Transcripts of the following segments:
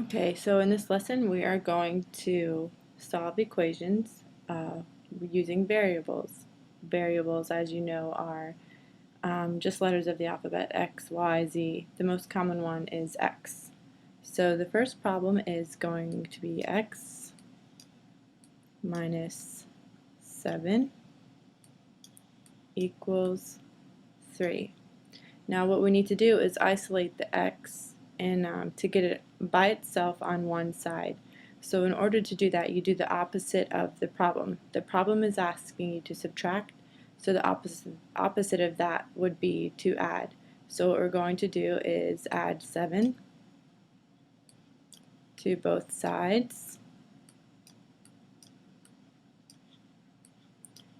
Okay, so in this lesson we are going to solve equations using variables. Variables, as you know, are just letters of the alphabet, X, Y, Z. The most common one is X. So the first problem is going to be X minus 7 equals 3. Now what we need to do is isolate the X and to get it by itself on one side. So in order to do that, you do the opposite of the problem. The problem is asking you to subtract, so the opposite of that would be to add. So what we're going to do is add 7 to both sides,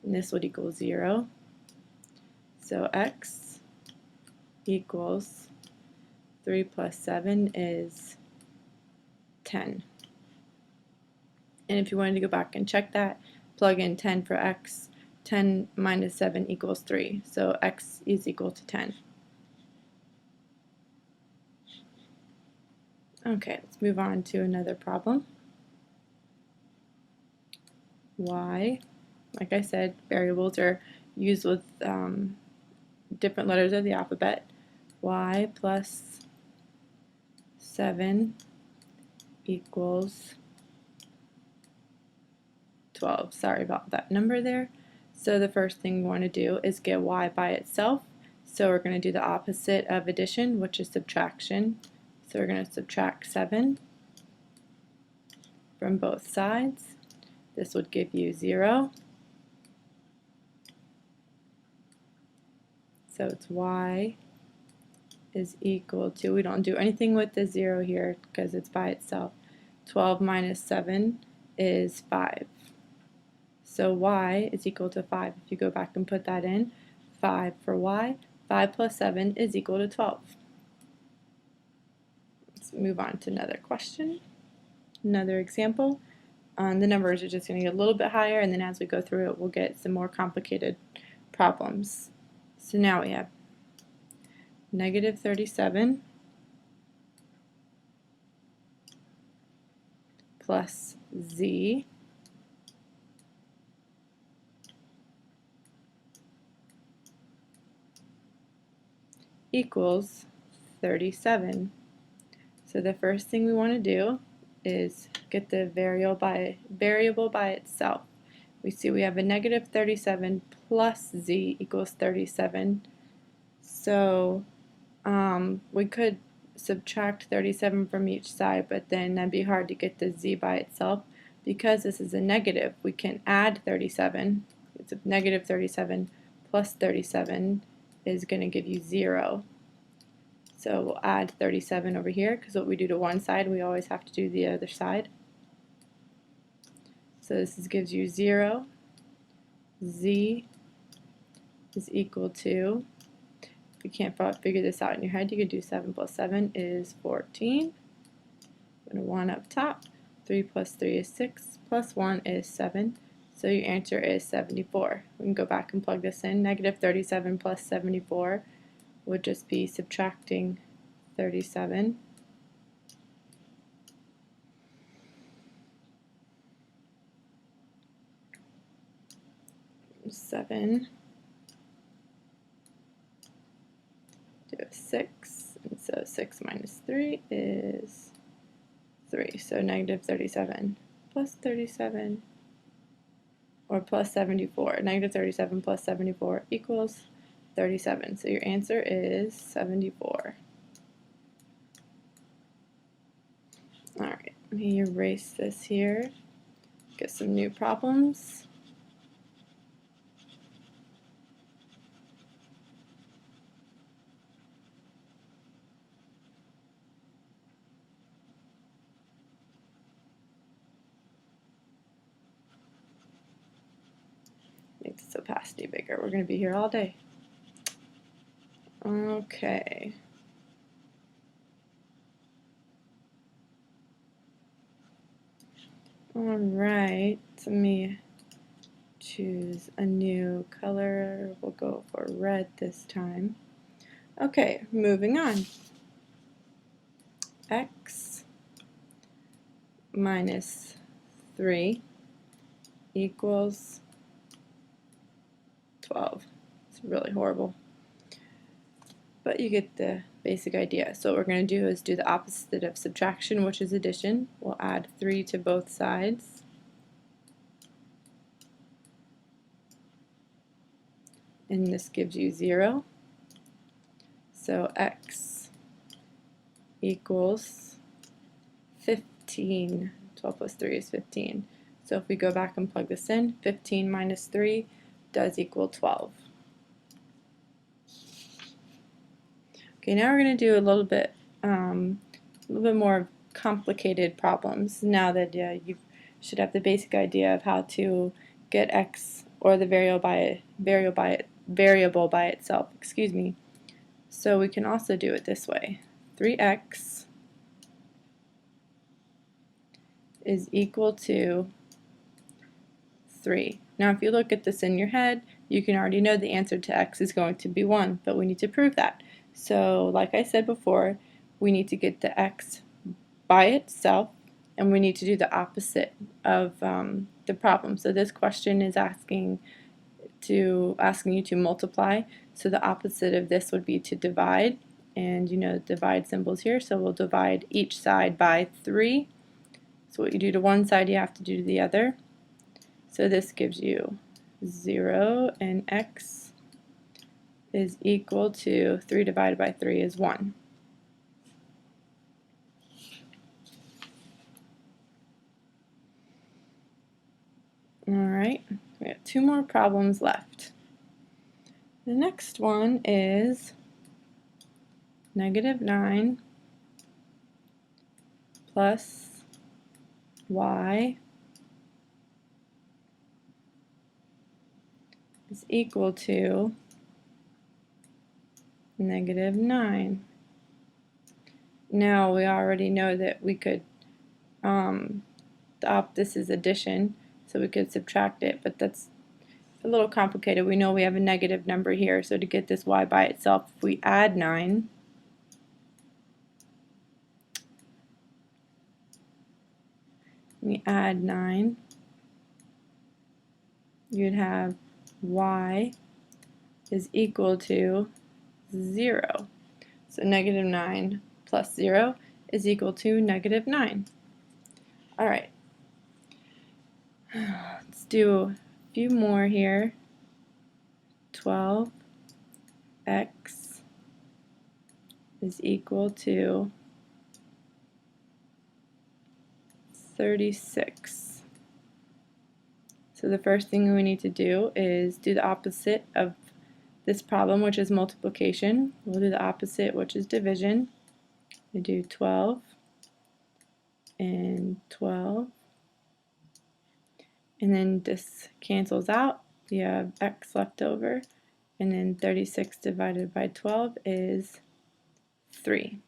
and this would equal 0. So X equals 3 plus 7 is 10. And if you wanted to go back and check that, plug in 10 for X. 10 minus 7 equals 3. So X is equal to 10. Okay, let's move on to another problem. Y, like I said, variables are used with different letters of the alphabet. Y plus 7 equals 12. Sorry about that number there. So the first thing we want to do is get y by itself. So we're going to do the opposite of addition, which is subtraction. So we're going to subtract 7 from both sides. This would give you 0. So it's y is equal to, we don't do anything with the 0 here because it's by itself. 12 minus 7 is 5. So y is equal to 5. If you go back and put that in, 5 for y, 5 plus 7 is equal to 12. Let's move on to another question, another example. The numbers are just going to get a little bit higher, and then as we go through it, we'll get some more complicated problems. So now we have negative 37 plus z equals 37. So the first thing we want to do is get the variable by itself. We see we have a negative 37 plus z equals 37. So we could subtract 37 from each side, but then that'd be hard to get the z by itself. Because this is a negative, we can add 37. It's a negative 37 plus 37 is going to give you 0. So we'll add 37 over here, because what we do to one side, we always have to do the other side. So this gives you 0. Z is equal to, if you can't figure this out in your head, you could do 7 plus 7 is 14. Put a 1 up top. 3 plus 3 is 6, plus 1 is 7. So your answer is 74. We can go back and plug this in. Negative 37 plus 74 would just be subtracting 37. Seven. Do a 6, and so 6 minus 3 is 3. So negative 37 plus 37, or plus 74. Negative 37 plus 74 equals 37. So your answer is 74. Alright, let me erase this here. Get some new problems. Make this opacity bigger. We're going to be here all day. Okay. Alright, let me choose a new color. We'll go for red this time. Okay, moving on. X minus 3 equals 12. It's really horrible, but you get the basic idea. So what we're going to do is do the opposite of subtraction, which is addition. We'll add 3 to both sides. And this gives you 0. So x equals 15. 12 plus 3 is 15. So if we go back and plug this in, 15 minus 3 does equal 12. Okay, now we're going to do a little bit more complicated problems. Now that you should have the basic idea of how to get x or the variable by itself. Excuse me. So we can also do it this way: 3x is equal to 3. Now if you look at this in your head, you can already know the answer to x is going to be 1, but we need to prove that. So like I said before, we need to get the x by itself, and we need to do the opposite of the problem. So this question is asking you to multiply, so the opposite of this would be to divide, and you know divide symbols here, so we'll divide each side by 3. So what you do to one side you have to do to the other. So this gives you 0, and x is equal to 3 divided by 3 is 1. Alright, we have 2 more problems left. The next one is -9 plus y is equal to -9. Now we already know that we could, this is addition, so we could subtract it, but that's a little complicated. We know we have a negative number here, so to get this y by itself, if we add 9, you'd have y is equal to 0. So -9 plus 0 is equal to -9. Alright, let's do a few more here. 12x is equal to 36. So the first thing we need to do is do the opposite of this problem, which is multiplication. We'll do the opposite, which is division. We do 12 and 12. And then this cancels out. You have x left over. And then 36 divided by 12 is 3.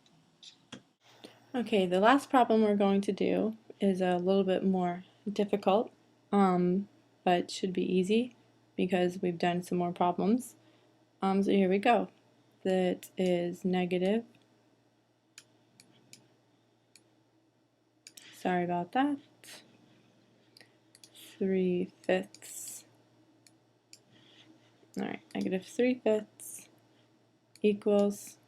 Okay, the last problem we're going to do is a little bit more difficult, but should be easy because we've done some more problems. So here we go. That is negative. Sorry about that. 3/5. Alright, negative 3/5 equals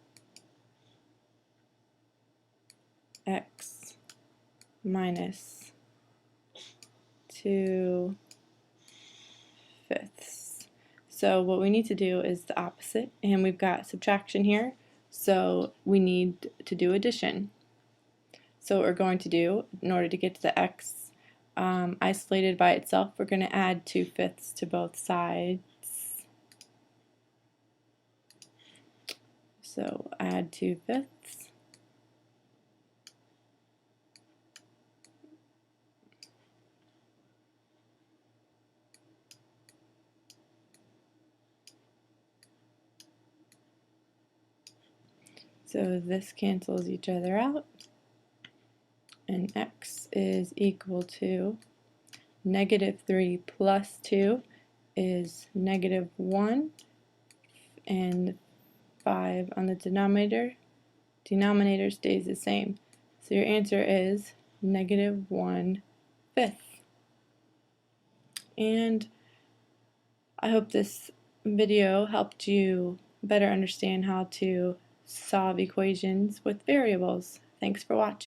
x minus 2/5. So what we need to do is the opposite, and we've got subtraction here, so we need to do addition. So what we're going to do, in order to get to the x isolated by itself, we're going to add 2/5 to both sides. So add 2/5. So this cancels each other out, and x is equal to -3 plus 2 is -1, and 5 on the denominator. Denominator stays the same. So your answer is -1/5. And I hope this video helped you better understand how to solve equations with variables. Thanks for watching.